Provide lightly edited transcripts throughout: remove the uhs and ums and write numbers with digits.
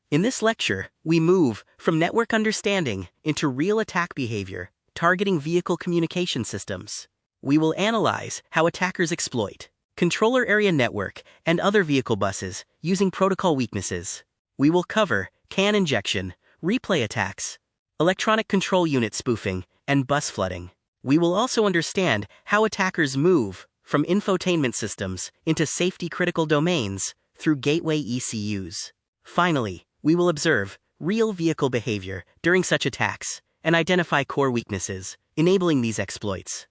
In this lecture, we move from network understanding into real attack behavior, targeting vehicle communication systems. We will analyze how attackers exploit controller area network and other vehicle buses using protocol weaknesses. We will cover CAN injection, replay attacks, electronic control unit spoofing, and bus flooding. We will also understand how attackers move from infotainment systems into safety-critical domains through gateway ECUs. Finally, we will observe real vehicle behavior during such attacks and identify core weaknesses, enabling these exploits.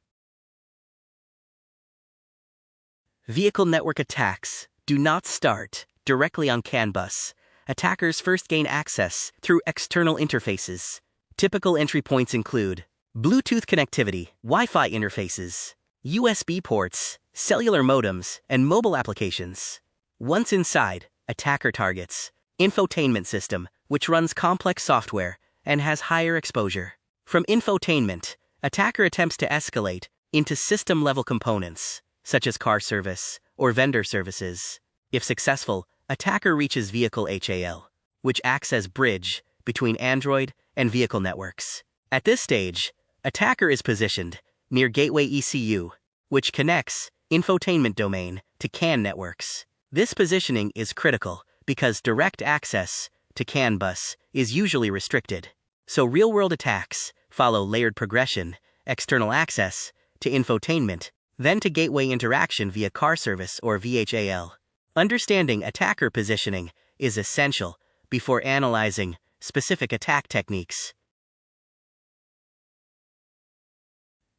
Vehicle network attacks do not start directly on CAN bus. Attackers first gain access through external interfaces. Typical entry points include Bluetooth connectivity, Wi-Fi interfaces, USB ports, cellular modems, and mobile applications. Once inside, attacker targets infotainment system, which runs complex software and has higher exposure. From infotainment, attacker attempts to escalate into system-level components, such as car service or vendor services. If successful, attacker reaches vehicle HAL, which acts as bridge between Android and vehicle networks. At this stage, attacker is positioned near gateway ECU, which connects infotainment domain to CAN networks. This positioning is critical because direct access to CAN bus is usually restricted. So real-world attacks follow layered progression, external access to infotainment, then to gateway interaction via car service or VHAL. Understanding attacker positioning is essential before analyzing specific attack techniques.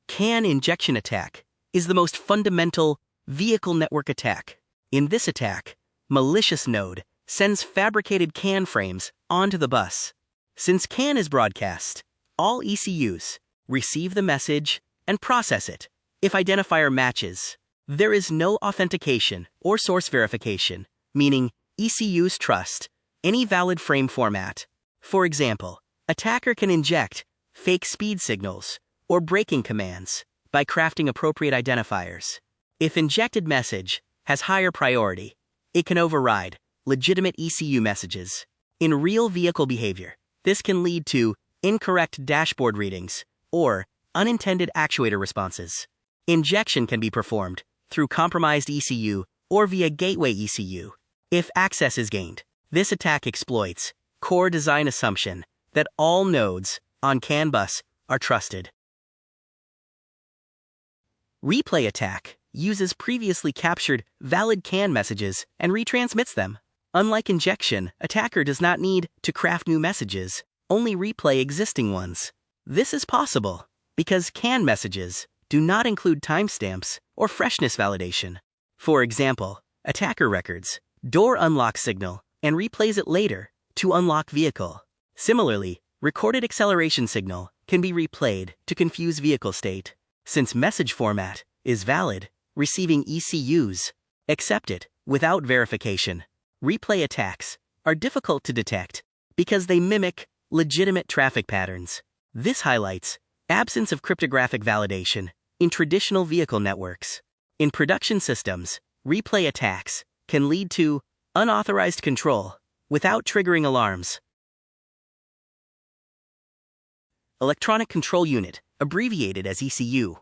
CAN injection attack is the most fundamental vehicle network attack. In this attack, malicious node sends fabricated CAN frames onto the bus. Since CAN is broadcast, all ECUs receive the message and process it. If identifier matches, there is no authentication or source verification, meaning ECUs trust any valid frame format. For example, attacker can inject fake speed signals or braking commands by crafting appropriate identifiers. If injected message has higher priority, it can override legitimate ECU messages. In real vehicle behavior, this can lead to incorrect dashboard readings or unintended actuator responses. Injection can be performed through compromised ECU or via gateway ECU. If access is gained, this attack exploits core design assumption that all nodes on CAN bus are trusted. Replay attack uses previously captured valid CAN messages and retransmits them. Unlike injection, attacker does not need to craft new messages, only replay existing ones. This is possible because CAN messages do not include timestamps or freshness validation. For example, attacker records door unlock signal and replays it later to unlock vehicle. Similarly, recorded acceleration signal can be replayed to confuse vehicle state. Since message format is valid, receiving ECUs accept it without verification. Replay attacks are difficult to detect because they mimic legitimate traffic patterns. This highlights absence of cryptographic validation in traditional vehicle networks. In production systems, replay attacks can lead to unauthorized control without triggering alarms. Electronic Control Unit, abbreviated as ECU.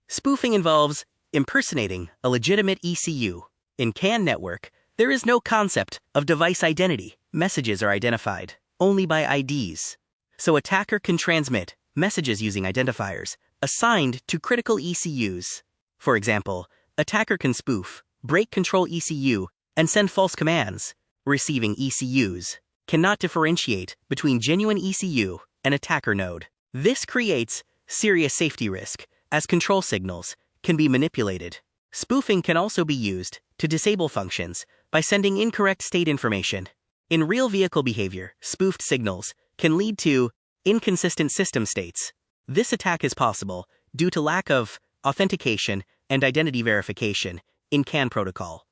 Spoofing involves impersonating a legitimate ECU. In CAN network, there is no concept of device identity. Messages are identified only by IDs. So attacker can transmit messages using identifiers assigned to critical ECUs. For example, attacker can spoof brake control ECU and send false commands. Receiving ECUs cannot differentiate between genuine ECU and attacker node. This creates serious safety risk, as control signals can be manipulated. Spoofing can also be used to disable functions by sending incorrect state information. In real vehicle behavior, spoofed signals can lead to inconsistent system states. This attack is possible due to lack of authentication and identity verification in CAN protocol.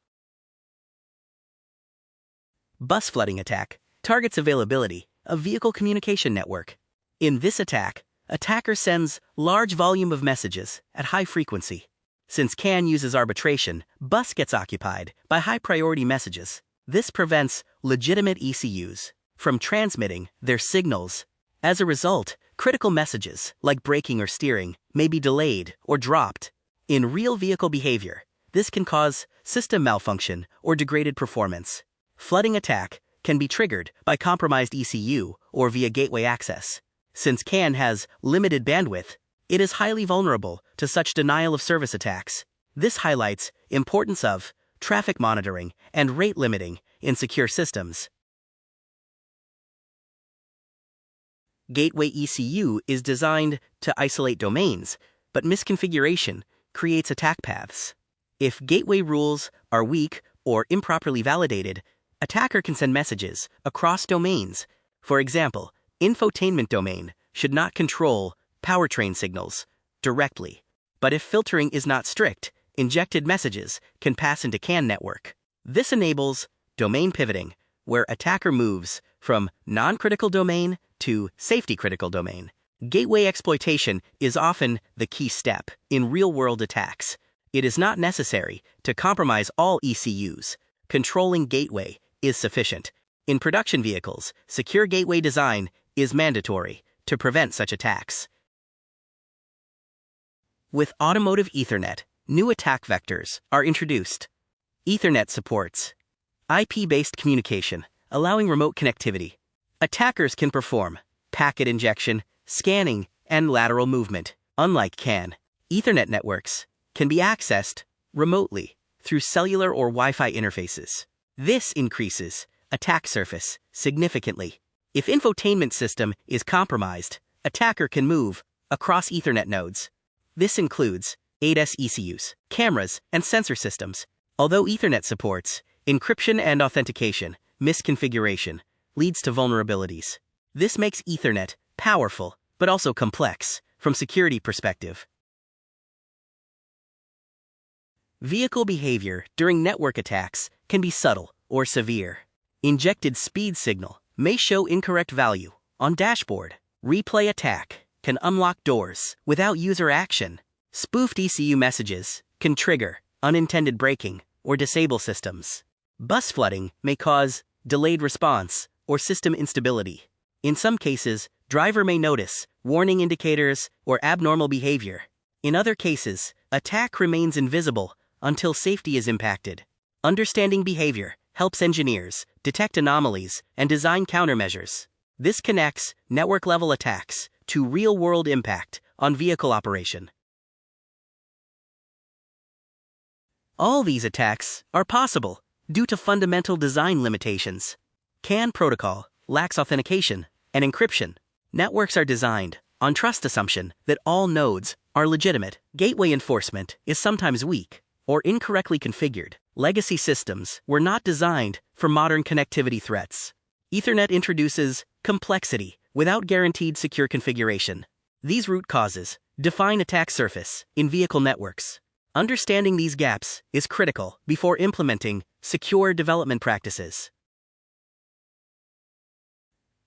Bus flooding attack targets availability of vehicle communication network. In this attack, attacker sends large volume of messages at high frequency. Since CAN uses arbitration, bus gets occupied by high-priority messages. This prevents legitimate ECUs. from transmitting their signals. As a result, critical messages, like braking or steering, may be delayed or dropped. In real vehicle behavior, this can cause system malfunction or degraded performance. Flooding attack can be triggered by compromised ECU or via gateway access. Since CAN has limited bandwidth, it is highly vulnerable to such denial-of-service attacks. This highlights the importance of traffic monitoring and rate limiting in secure systems. Gateway ECU is designed to isolate domains, but misconfiguration creates attack paths. If gateway rules are weak or improperly validated, attacker can send messages across domains. For example, infotainment domain should not control powertrain signals directly. But if filtering is not strict, injected messages can pass into CAN network. This enables domain pivoting, where attacker moves from non-critical domain to safety-critical domain. Gateway exploitation is often the key step in real-world attacks. It is not necessary to compromise all ECUs. Controlling gateway is sufficient. In production vehicles, secure gateway design is mandatory to prevent such attacks. With automotive Ethernet, new attack vectors are introduced. Ethernet supports IP-based communication, allowing remote connectivity. Attackers can perform packet injection, scanning, and lateral movement. Unlike CAN, Ethernet networks can be accessed remotely through cellular or Wi-Fi interfaces. This increases attack surface significantly. If infotainment system is compromised, attacker can move across Ethernet nodes. This includes ADAS ECUs, cameras, and sensor systems. Although Ethernet supports encryption and authentication, misconfiguration leads to vulnerabilities. This makes Ethernet powerful, but also complex from security perspective. Vehicle behavior during network attacks can be subtle or severe. Injected speed signal may show incorrect value on dashboard. Replay attack can unlock doors without user action. Spoofed ECU messages can trigger unintended braking or disable systems. Bus flooding may cause delayed response or system instability. In some cases, driver may notice warning indicators or abnormal behavior. In other cases, attack remains invisible until safety is impacted. Understanding behavior helps engineers detect anomalies and design countermeasures. This connects network-level attacks to real-world impact on vehicle operation. All these attacks are possible due to fundamental design limitations. CAN protocol lacks authentication and encryption. Networks are designed on trust assumption that all nodes are legitimate. Gateway enforcement is sometimes weak or incorrectly configured. Legacy systems were not designed for modern connectivity threats. Ethernet introduces complexity without guaranteed secure configuration. These root causes define attack surface in vehicle networks. Understanding these gaps is critical before implementing secure development practices.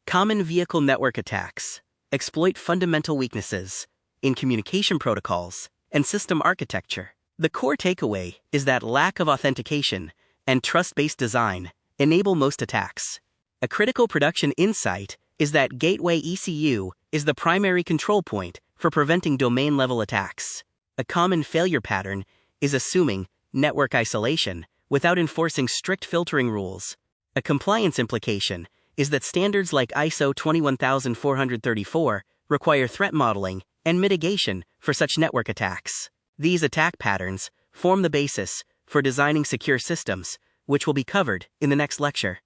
Common vehicle network attacks exploit fundamental weaknesses in communication protocols and system architecture. The core takeaway is that lack of authentication and trust-based design enable most attacks. A critical production insight is that gateway ECU is the primary control point for preventing domain-level attacks. A common failure pattern is assuming network isolation without enforcing strict filtering rules. A compliance implication is that standards like ISO 21434 require threat modeling and mitigation for such network attacks. These attack patterns form the basis for designing secure systems, which will be covered in the next lecture.